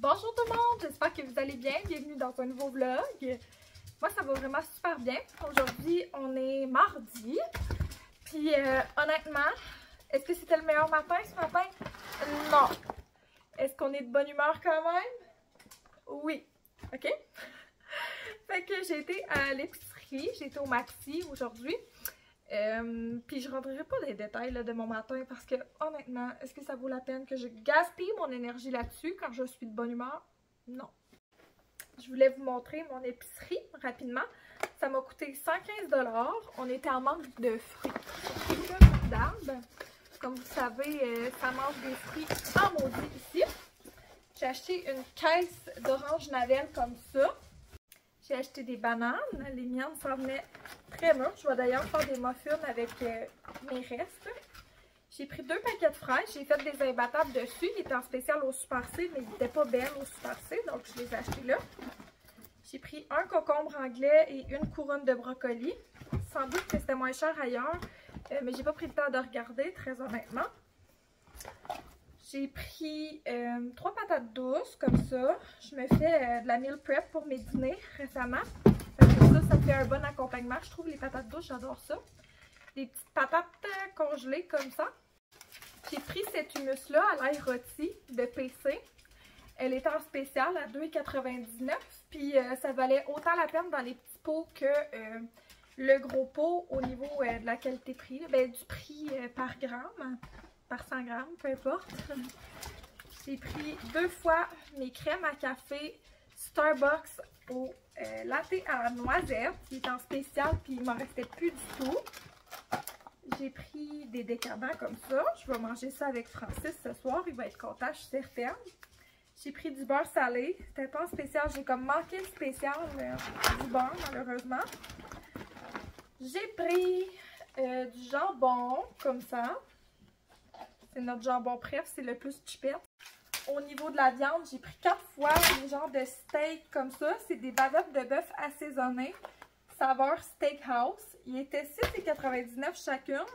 Bonjour tout le monde, j'espère que vous allez bien. Bienvenue dans un nouveau vlog. Moi, ça va vraiment super bien. Aujourd'hui, on est mardi. Puis, honnêtement, est-ce que c'était le meilleur matin ce matin? Non. Est-ce qu'on est de bonne humeur quand même? Oui. OK? Fait que j'ai été à l'épicerie, j'ai été au Maxi aujourd'hui. Puis je rentrerai pas dans les détails là, de mon matin parce que honnêtement, est-ce que ça vaut la peine que je gaspille mon énergie là-dessus quand je suis de bonne humeur? Non. Je voulais vous montrer mon épicerie rapidement. Ça m'a coûté 115 $. On était en manque de fruits. D'arbres. Comme vous savez, ça mange des fruits en maudit ici. J'ai acheté une caisse d'orange navel comme ça. J'ai acheté des bananes. Les miennes s'en venaient très mûres. Je vais d'ailleurs faire des muffins avec mes restes. J'ai pris 2 paquets de fraises. J'ai fait des imbattables dessus. Ils étaient en spécial au Super C, mais ils n'étaient pas belles au Super C, donc je les ai achetés là. J'ai pris un concombre anglais et une couronne de brocoli. Sans doute que c'était moins cher ailleurs, mais j'ai pas pris le temps de regarder, très honnêtement. J'ai pris 3 patates douces, comme ça. Je me fais de la meal prep pour mes dîners récemment. Ça fait un bon accompagnement. Je trouve les patates douces, j'adore ça. Des petites patates congelées comme ça. J'ai pris cette hummus-là à l'ail rôti de PC. Elle était en spécial à 2,99 $. Puis ça valait autant la peine dans les petits pots que le gros pot au niveau de la qualité-prix. Ben, du prix par gramme. Par 100 grammes, peu importe. J'ai pris 2 fois mes crèmes à café Starbucks au latte à la noisette. Il est en spécial, puis il m'en restait plus du tout. J'ai pris des décadents comme ça. Je vais manger ça avec Francis ce soir. Il va être content, je suis certaine. J'ai pris du beurre salé. C'était pas en spécial. J'ai comme manqué le spécial du beurre, malheureusement. J'ai pris du jambon, comme ça. C'est notre jambon préf, c'est le plus cheapette. Au niveau de la viande, j'ai pris 4 fois des genres de steak comme ça. C'est des bavettes de bœuf assaisonnées, saveur steakhouse. Il était 6,99 $ chacune.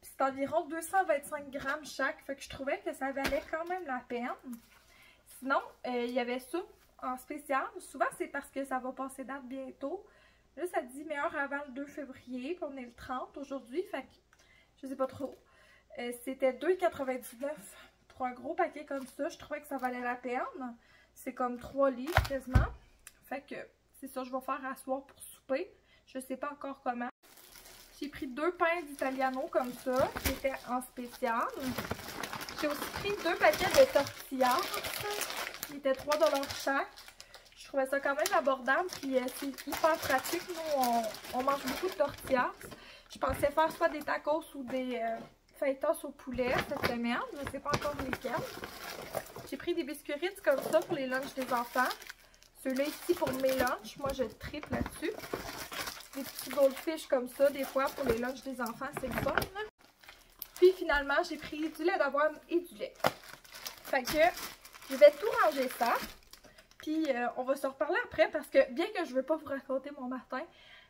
Puis c'est environ 225 grammes chaque. Fait que je trouvais que ça valait quand même la peine. Sinon, il y avait ça en spécial. Souvent, c'est parce que ça va passer date bientôt. Là, ça dit meilleur avant le 2 février. Puis on est le 30 aujourd'hui. Fait que je sais pas trop. C'était 2,99 $ pour un gros paquet comme ça. Je trouvais que ça valait la peine. C'est comme 3 livres quasiment. Fait que c'est ça que je vais faire à soir pour souper. Je sais pas encore comment. J'ai pris 2 pains d'Italiano comme ça, qui étaient en spécial. J'ai aussi pris 2 paquets de tortillas, qui étaient 3 $ chaque. Je trouvais ça quand même abordable, puis c'est hyper pratique. Nous, on mange beaucoup de tortillas. Je pensais faire soit des tacos ou des fajitas au poulet cette semaine. Je ne sais pas encore lesquels. J'ai pris des biscuits Ritz comme ça pour les lunchs des enfants. Ceux-là ici pour mes lunchs. Moi, je triple là-dessus. Des petits goldfish comme ça, des fois, pour les lunchs des enfants, c'est le fun. Puis finalement, j'ai pris du lait d'avoine et du lait. Fait que je vais tout ranger ça. Puis on va se reparler après parce que bien que je ne veux pas vous raconter mon matin,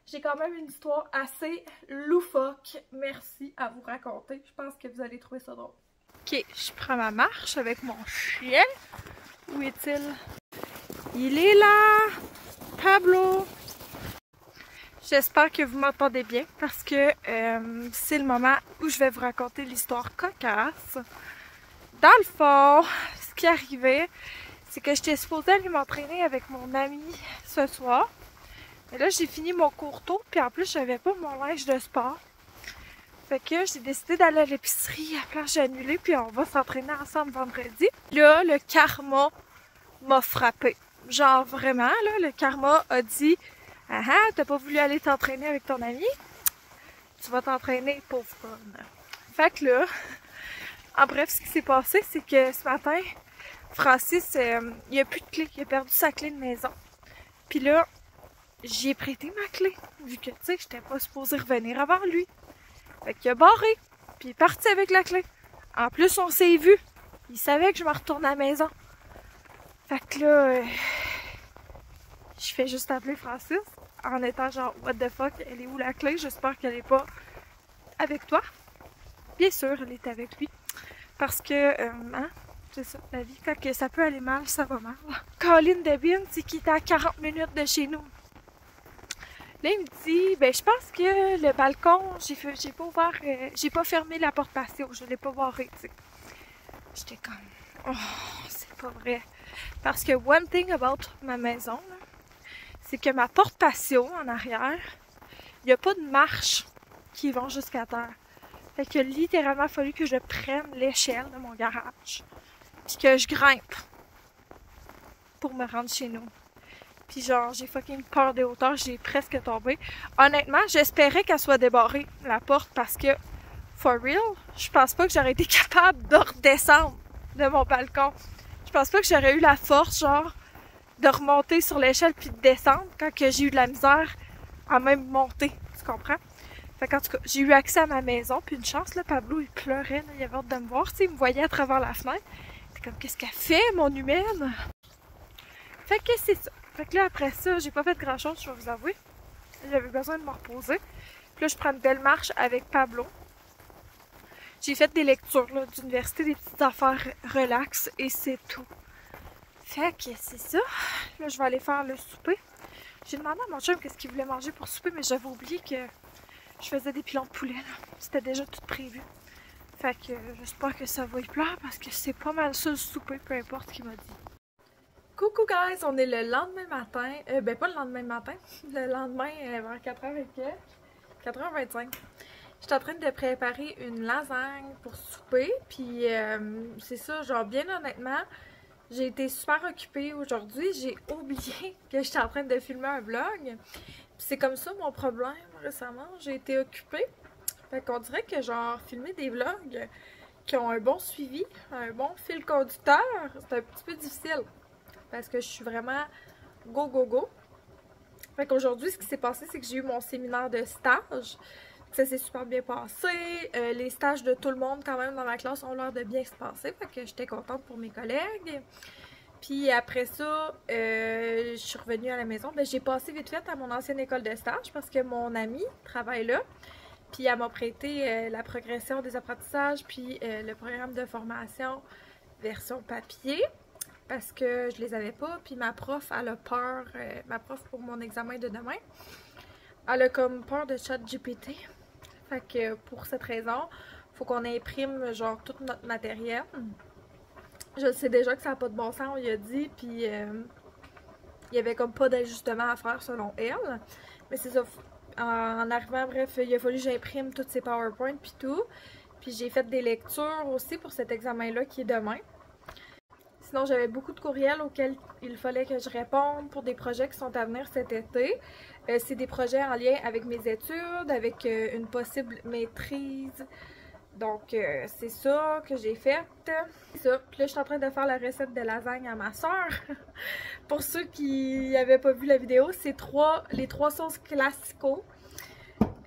j'ai quand même une histoire assez loufoque. Merci à vous raconter. Je pense que vous allez trouver ça drôle. Ok, je prends ma marche avec mon chien. Où est-il? Il est là! Pablo! J'espère que vous m'entendez bien parce que c'est le moment où je vais vous raconter l'histoire cocasse. Dans le fond, ce qui arrivait, c'est que j'étais supposée aller m'entraîner avec mon ami ce soir. Mais là, j'ai fini mon cours tôt, puis en plus, j'avais pas mon linge de sport. Fait que j'ai décidé d'aller à l'épicerie à place j'ai annulé, puis on va s'entraîner ensemble vendredi. Là, le karma m'a frappé. Genre vraiment, là, le karma a dit « Ah ah, t'as pas voulu aller t'entraîner avec ton ami? Tu vas t'entraîner pour fun. » Fait que là, en bref, ce qui s'est passé, c'est que ce matin, Francis, il a plus de clé. Il a perdu sa clé de maison. Puis là, j'y ai prêté ma clé, vu que, tu sais, j'étais pas supposée revenir avant lui. Fait qu'il a barré, puis il est parti avec la clé. En plus, on s'est vu. Il savait que je me retourne à la maison. Fait que là, je fais juste appeler Francis, en étant genre, what the fuck, elle est où la clé? J'espère qu'elle est pas avec toi. Bien sûr, elle est avec lui. Parce que, c'est ça, la vie. Quand que ça peut aller mal, ça va mal. Colin Debin, c'est qu'il était à 40 minutes de chez nous. Là, il me dit, ben je pense que le balcon, j'ai pas ouvert, j'ai pas fermé la porte patio, je l'ai pas barré, tu sais. J'étais comme, oh, c'est pas vrai. Parce que one thing about ma maison, c'est que ma porte patio en arrière, il n'y a pas de marche qui vont jusqu'à terre. Fait que littéralement, il a fallu que je prenne l'échelle de mon garage. Puis que je grimpe pour me rendre chez nous. Puis genre, j'ai fucking peur des hauteurs, j'ai presque tombé. Honnêtement, j'espérais qu'elle soit débarrée, la porte, parce que, for real, je pense pas que j'aurais été capable de redescendre de mon balcon. Je pense pas que j'aurais eu la force, genre, de remonter sur l'échelle puis de descendre quand que j'ai eu de la misère à même monter. Tu comprends? Fait qu'en tout cas, j'ai eu accès à ma maison, puis une chance, là, Pablo, il pleurait, là, il avait hâte de me voir, tu sais, il me voyait à travers la fenêtre. T'es comme, qu'est-ce qu'elle fait, mon humaine? Fait que c'est ça. Fait que là, après ça, j'ai pas fait grand-chose, je vais vous avouer. J'avais besoin de me reposer. Puis là, je prends une belle marche avec Pablo. J'ai fait des lectures, là, d'université, des petites affaires relax, et c'est tout. Fait que c'est ça. Là, je vais aller faire le souper. J'ai demandé à mon chum qu'est-ce qu'il voulait manger pour souper, mais j'avais oublié que je faisais des pilons de poulet, là. C'était déjà tout prévu. Fait que j'espère que ça va y plaire parce que c'est pas mal ça le souper, peu importe ce qu'il m'a dit. Coucou guys, on est le lendemain matin. Ben pas le lendemain matin, le lendemain vers 4h et quelques. 4h25. J'étais en train de préparer une lasagne pour souper. Puis c'est ça, genre bien honnêtement, j'ai été super occupée aujourd'hui. J'ai oublié que j'étais en train de filmer un vlog. Puis c'est comme ça mon problème récemment. J'ai été occupée. Fait qu'on dirait que genre filmer des vlogs qui ont un bon suivi, un bon fil conducteur, c'est un petit peu difficile. Parce que je suis vraiment go go go. Fait qu'aujourd'hui, ce qui s'est passé, c'est que j'ai eu mon séminaire de stage. Ça s'est super bien passé. Les stages de tout le monde quand même dans ma classe ont l'air de bien se passer. Fait que j'étais contente pour mes collègues. Puis après ça, je suis revenue à la maison. Ben, j'ai passé vite fait à mon ancienne école de stage parce que mon amie travaille là. Puis elle m'a prêté la progression des apprentissages puis le programme de formation version papier. Parce que je les avais pas, puis ma prof, elle a peur, ma prof pour mon examen de demain, elle a comme peur de ChatGPT. Fait que pour cette raison, faut qu'on imprime genre tout notre matériel. Je sais déjà que ça n'a pas de bon sens, on lui a dit, puis il y avait comme pas d'ajustement à faire selon elle. Mais c'est ça, en arrivant, bref, il a fallu que j'imprime toutes ces PowerPoint puis tout. Puis j'ai fait des lectures aussi pour cet examen-là qui est demain. Sinon, j'avais beaucoup de courriels auxquels il fallait que je réponde pour des projets qui sont à venir cet été. C'est des projets en lien avec mes études, avec une possible maîtrise. Donc, c'est ça que j'ai fait. C'est ça. Puis là, je suis en train de faire la recette de lasagne à ma soeur. Pour ceux qui n'avaient pas vu la vidéo, c'est les trois sauces classico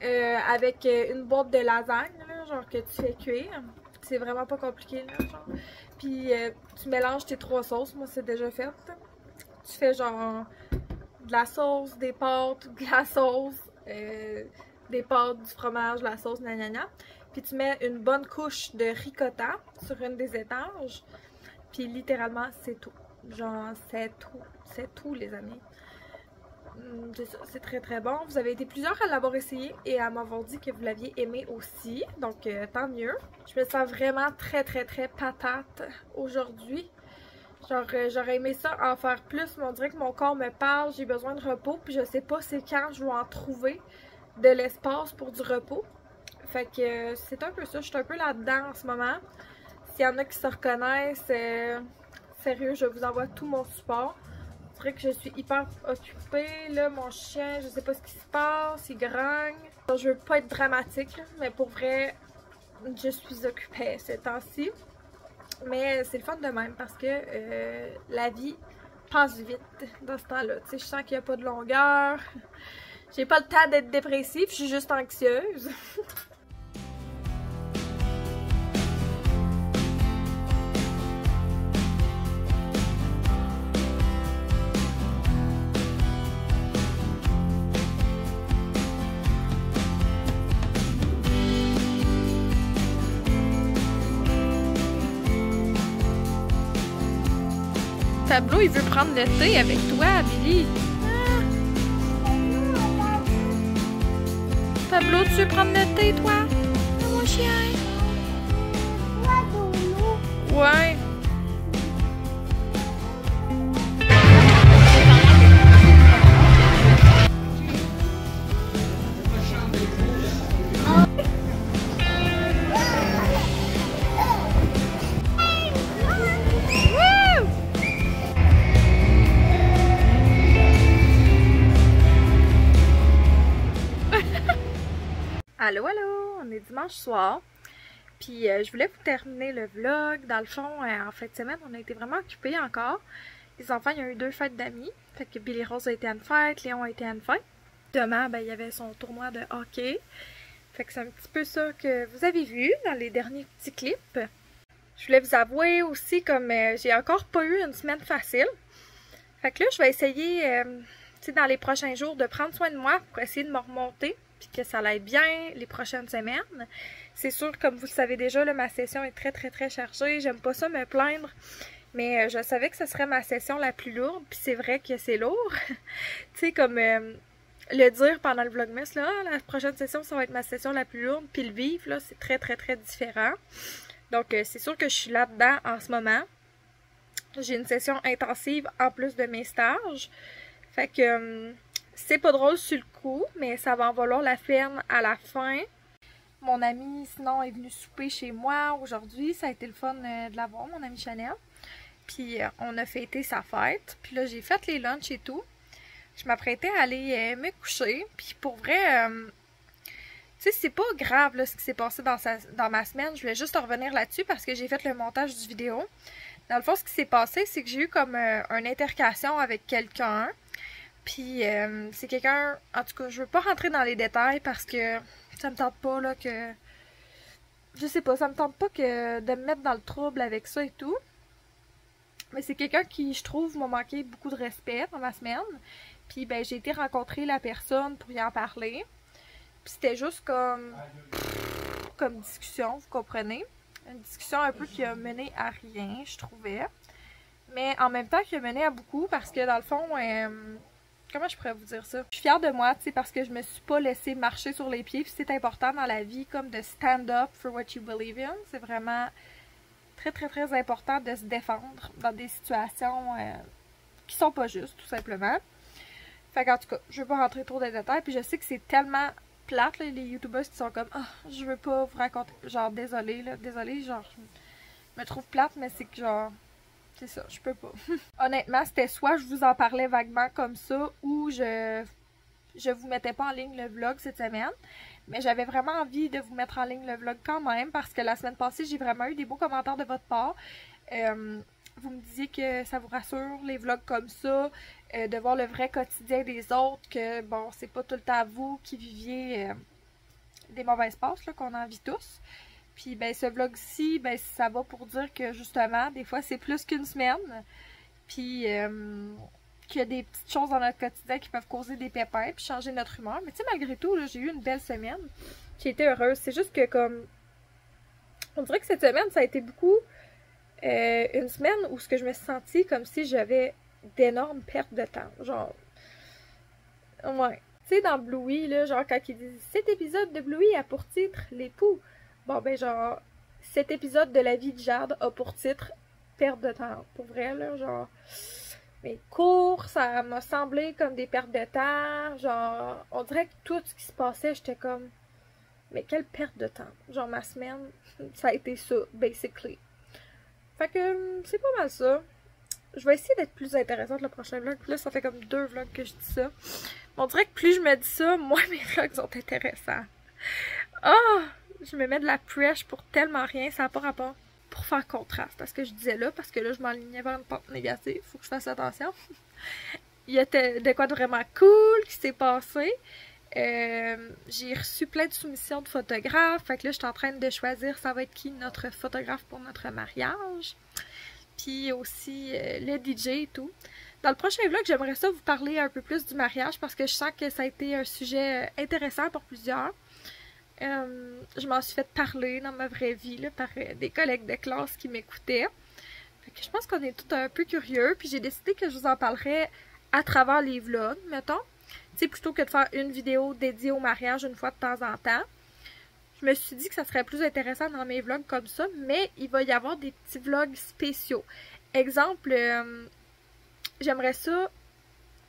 avec une boîte de lasagne, là, genre que tu fais cuire. C'est vraiment pas compliqué, là, genre. Puis tu mélanges tes trois sauces, moi c'est déjà fait. Tu fais genre de la sauce, des pâtes, de la sauce, des pâtes, du fromage, de la sauce, nanana. Puis tu mets une bonne couche de ricotta sur une des étages. Puis littéralement c'est tout. Genre c'est tout les amis. C'est très très bon. Vous avez été plusieurs à l'avoir essayé et à m'avoir dit que vous l'aviez aimé aussi. Donc tant mieux. Je me sens vraiment très très très patate aujourd'hui. Genre j'aurais aimé ça en faire plus, mais on dirait que mon corps me parle, j'ai besoin de repos. Puis je sais pas c'est quand je vais en trouver de l'espace pour du repos. Fait que c'est un peu ça. Je suis un peu là-dedans en ce moment. S'il y en a qui se reconnaissent, sérieux, je vous envoie tout mon support. C'est vrai que je suis hyper occupée, là, mon chien, je sais pas ce qui se passe, il grogne. Je veux pas être dramatique, mais pour vrai, je suis occupée ces temps-ci. Mais c'est le fun de même parce que la vie passe vite dans ce temps-là. Tu sais, je sens qu'il n'y a pas de longueur, j'ai pas le temps d'être dépressive, je suis juste anxieuse. Pablo, il veut prendre le thé avec toi, Billy. Ah. Pablo, tu veux prendre le thé, toi? Ah, mon chien. Ouais. Allô, allô, on est dimanche soir, puis je voulais vous terminer le vlog. Dans le fond, en fin de semaine, on a été vraiment occupés encore. Les enfants, il y a eu 2 fêtes d'amis, fait que Billy Rose a été à une fête, Léon a été à une fête. Demain, ben, il y avait son tournoi de hockey, fait que c'est un petit peu ça que vous avez vu dans les derniers petits clips. Je voulais vous avouer aussi, comme j'ai encore pas eu une semaine facile, fait que là, je vais essayer, dans les prochains jours, de prendre soin de moi pour essayer de me remonter, puis que ça aille bien les prochaines semaines. C'est sûr, comme vous le savez déjà, là, ma session est très chargée. J'aime pas ça me plaindre, mais je savais que ce serait ma session la plus lourde, puis c'est vrai que c'est lourd. Tu sais, comme le dire pendant le vlogmas, là, la prochaine session, ça va être ma session la plus lourde, puis le vivre, là, c'est très différent. Donc, c'est sûr que je suis là-dedans en ce moment. J'ai une session intensive en plus de mes stages. Fait que c'est pas drôle sur le coup, mais ça va en valoir la peine à la fin. Mon ami, sinon, est venu souper chez moi aujourd'hui. Ça a été le fun de l'avoir, mon ami Chanel. Puis, on a fêté sa fête. Puis là, j'ai fait les lunchs et tout. Je m'apprêtais à aller me coucher. Puis, pour vrai, tu sais, c'est pas grave là, ce qui s'est passé dans ma semaine. Je voulais juste revenir là-dessus parce que j'ai fait le montage du vidéo. Dans le fond, ce qui s'est passé, c'est que j'ai eu comme une intercation avec quelqu'un. Puis, c'est quelqu'un... En tout cas, je veux pas rentrer dans les détails parce que ça me tente pas, là, que... Je sais pas, ça me tente pas que de me mettre dans le trouble avec ça et tout. Mais c'est quelqu'un qui, je trouve, m'a manqué beaucoup de respect dans ma semaine. Puis, ben, j'ai été rencontrer la personne pour y en parler. Puis, c'était juste comme discussion, vous comprenez? Une discussion un peu qui a mené à rien, je trouvais. Mais en même temps, qui a mené à beaucoup parce que, dans le fond... comment je pourrais vous dire ça? Je suis fière de moi, tu sais, parce que je me suis pas laissée marcher sur les pieds. Puis c'est important dans la vie, comme de stand up for what you believe in. C'est vraiment très important de se défendre dans des situations qui sont pas justes, tout simplement. Fait qu'en tout cas, je veux pas rentrer trop dans les détails. Puis je sais que c'est tellement plate, là, les youtubeurs qui sont comme « Ah, je veux pas vous raconter. » Genre, désolé, là, désolé, genre, je me trouve plate, mais c'est que genre... C'est ça, je peux pas. Honnêtement, c'était soit je vous en parlais vaguement comme ça ou je vous mettais pas en ligne le vlog cette semaine. Mais j'avais vraiment envie de vous mettre en ligne le vlog quand même parce que la semaine passée, j'ai vraiment eu des beaux commentaires de votre part. Vous me disiez que ça vous rassure, les vlogs comme ça, de voir le vrai quotidien des autres, que bon, c'est pas tout le temps vous qui viviez des mauvaises passes là, qu'on en vit tous. Puis ben ce vlog-ci, ben ça va pour dire que justement, des fois c'est plus qu'une semaine. Puis qu'il y a des petites choses dans notre quotidien qui peuvent causer des pépins puis changer notre humeur. Mais tu sais, malgré tout, j'ai eu une belle semaine. J'ai été heureuse. C'est juste que comme... On dirait que cette semaine, ça a été beaucoup une semaine où ce que je me suis sentie comme si j'avais d'énormes pertes de temps. Genre... Ouais. Tu sais, dans Bluey, là, genre quand ils disent « Cet épisode de Bluey a pour titre l'époux ». Bon, ben genre, cet épisode de la vie de Jade a pour titre « Perte de temps ». Pour vrai, là, genre, mes cours, ça m'a semblé comme des pertes de temps. Genre, on dirait que tout ce qui se passait, j'étais comme, mais quelle perte de temps. Genre, ma semaine, ça a été ça, basically. Fait que, c'est pas mal ça. Je vais essayer d'être plus intéressante le prochain vlog. Puis là, ça fait comme 2 vlogs que je dis ça. On dirait que plus je me dis ça, moins mes vlogs sont intéressants. Oh! Je me mets de la prêche pour tellement rien, ça n'a pas rapport. Pour faire contraste à ce que je disais là, parce que là, je m'enlignais vers une pente négative, faut que je fasse attention. Il y a de quoi de vraiment cool qui s'est passé. J'ai reçu plein de soumissions de photographes, fait que là, je suis en train de choisir ça va être qui notre photographe pour notre mariage. Puis aussi le DJ et tout. Dans le prochain vlog, j'aimerais ça vous parler un peu plus du mariage, parce que je sens que ça a été un sujet intéressant pour plusieurs. Je m'en suis fait parler dans ma vraie vie là, par des collègues de classe qui m'écoutaient. Fait que je pense qu'on est tous un peu curieux, puis j'ai décidé que je vous en parlerais à travers les vlogs, mettons. Tu sais, plutôt que de faire une vidéo dédiée au mariage une fois de temps en temps. Je me suis dit que ça serait plus intéressant dans mes vlogs comme ça, mais il va y avoir des petits vlogs spéciaux. Exemple, j'aimerais ça,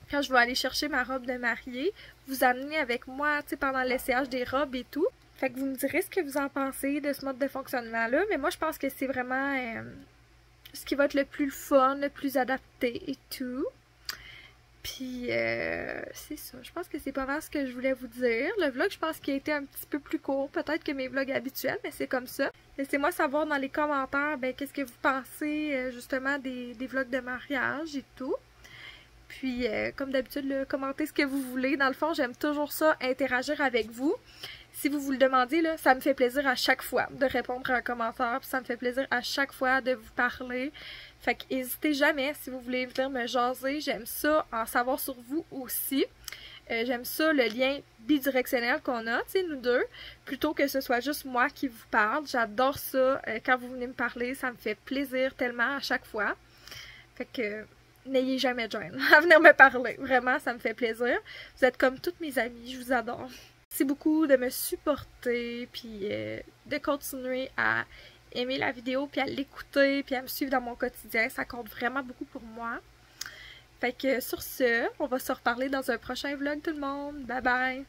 quand je vais aller chercher ma robe de mariée, vous amener avec moi, tu sais, pendant l'essayage des robes et tout. Fait que vous me direz ce que vous en pensez de ce mode de fonctionnement-là, mais moi je pense que c'est vraiment ce qui va être le plus fun, le plus adapté et tout. Puis, c'est ça. Je pense que c'est pas mal ce que je voulais vous dire. Le vlog, je pense qu'il a été un petit peu plus court, peut-être que mes vlogs habituels, mais c'est comme ça. Laissez-moi savoir dans les commentaires, ben, qu'est-ce que vous pensez, justement, des vlogs de mariage et tout. Puis, comme d'habitude, commentez ce que vous voulez. Dans le fond, j'aime toujours ça, interagir avec vous. Si vous vous le demandez, là, ça me fait plaisir à chaque fois de répondre à un commentaire. Puis ça me fait plaisir à chaque fois de vous parler. Fait que n'hésitez jamais si vous voulez venir me jaser. J'aime ça, en savoir sur vous aussi. J'aime ça, le lien bidirectionnel qu'on a, tu sais, nous deux. Plutôt que ce soit juste moi qui vous parle. J'adore ça. Quand vous venez me parler, ça me fait plaisir tellement à chaque fois. Fait que n'ayez jamais de gêne à venir me parler. Vraiment, ça me fait plaisir. Vous êtes comme toutes mes amies. Je vous adore. Merci beaucoup de me supporter, puis de continuer à aimer la vidéo, puis à l'écouter, puis à me suivre dans mon quotidien. Ça compte vraiment beaucoup pour moi. Fait que sur ce, on va se reparler dans un prochain vlog tout le monde. Bye bye!